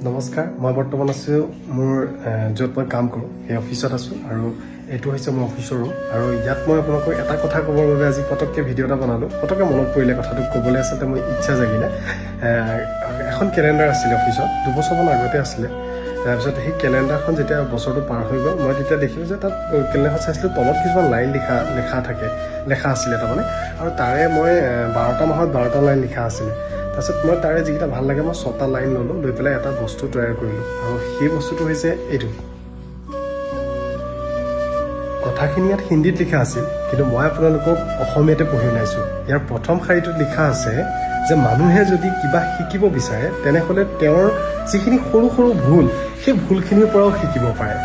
নমস্কাৰ, মই বৰ্তমান আছোঁ মোৰ য'ত মই কাম কৰোঁ সেই অফিচত আছোঁ আৰু এইটো হৈছে মোৰ অফিচৰ ৰুম। আৰু ইয়াত মই আপোনালোকক এটা কথা ক'বৰ বাবে আজি পটককৈ ভিডিঅ' এটা বনালোঁ। পটককৈ মনত পৰিলে কথাটো ক'বলৈ আচলতে মোৰ ইচ্ছা জাগিলে। এখন কেলেণ্ডাৰ আছিলে অফিচত, 2 বছৰমান আগতে আছিলে। তাৰপিছত সেই কেলেণ্ডাৰখন যেতিয়া বছৰটো পাৰ হৈ গ'ল, মই তেতিয়া দেখিলোঁ যে তাত কেলেণ্ডাৰখন চাইছিলোঁ, তলত কিছুমান লাইন লেখা আছিলে তাৰমানে। আৰু তাৰে মই 12টা মাহত 12টা লাইন লিখা আছিলে। তাৰপিছত মই তাৰে যিকেইটা ভাল লাগে মই 6টা লাইন ল'লোঁ, লৈ পেলাই এটা বস্তু তৈয়াৰ কৰিলোঁ। আৰু সেই বস্তুটো হৈছে এইটো। কথাখিনি ইয়াত হিন্দীত লিখা আছিল, কিন্তু মই আপোনালোকক অসমীয়াতে পঢ়ি শুনাইছোঁ। ইয়াৰ প্ৰথম শাৰীটোত লিখা আছে যে মানুহে যদি কিবা শিকিব বিচাৰে তেনেহ'লে তেওঁৰ যিখিনি সৰু সৰু ভুল, সেই ভুলখিনিৰ পৰাও শিকিব পাৰে।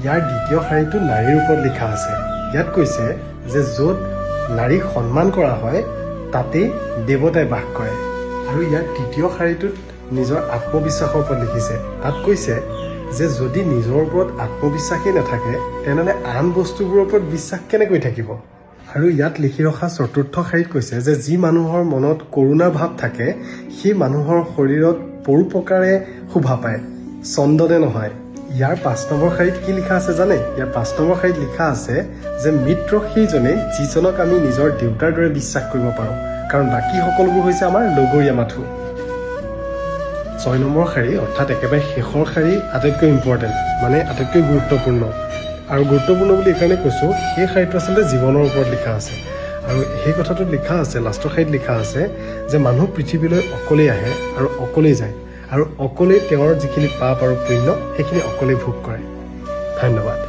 ইয়াৰ দ্বিতীয় শাৰীটো নাৰীৰ ওপৰত লিখা আছে। ইয়াত কৈছে যে য'ত নাৰীক সন্মান কৰা হয় তাতেই দেৱতাই বাস কৰে। আৰু ইয়াৰ তৃতীয় শাৰীটোত নিজৰ আত্মবিশ্বাসৰ ওপৰত লিখিছে। তাত কৈছে যে যদি নিজৰ ওপৰত আত্মবিশ্বাসেই নাথাকে তেনেহ'লে আন বস্তুবোৰৰ ওপৰত বিশ্বাস কেনেকৈ থাকিব। আৰু ইয়াত লিখি ৰখা চতুৰ্থ শাৰীত কৈছে যে যি মানুহৰ মনত কৰুণাৰ ভাৱ থাকে সেই মানুহৰ শৰীৰত পৰোপকাৰে শোভা পায়, চন্দনে নহয়। ইয়াৰ 5 নম্বৰ শাৰীত কি লিখা আছে জানে? ইয়াৰ 5 নম্বৰ শাৰীত লিখা আছে যে মিত্ৰ সেইজনেই যিজনক আমি নিজৰ দেউতাৰ দৰে বিশ্বাস কৰিব পাৰোঁ, কাৰণ বাকী সকলোবোৰ হৈছে আমাৰ লগৰীয়া মাথো। 6 নম্বৰ শাৰী অৰ্থাৎ একেবাৰে শেষৰ শাৰী আটাইতকৈ ইম্পৰ্টেণ্ট, মানে আটাইতকৈ গুৰুত্বপূৰ্ণ। আৰু গুৰুত্বপূৰ্ণ বুলি এইকাৰণে কৈছোঁ, সেই শাৰীটো আচলতে জীৱনৰ ওপৰত লিখা আছে। আৰু সেই কথাটোত লিখা আছে, লাষ্টৰ শাৰীত লিখা আছে যে মানুহ পৃথিৱীলৈ অকলেই আহে আৰু অকলেই যায়, আৰু অকলেই তেওঁৰ যিখিনি পাপ আৰু পুণ্য সেইখিনি অকলেই ভোগ কৰে। ধন্যবাদ।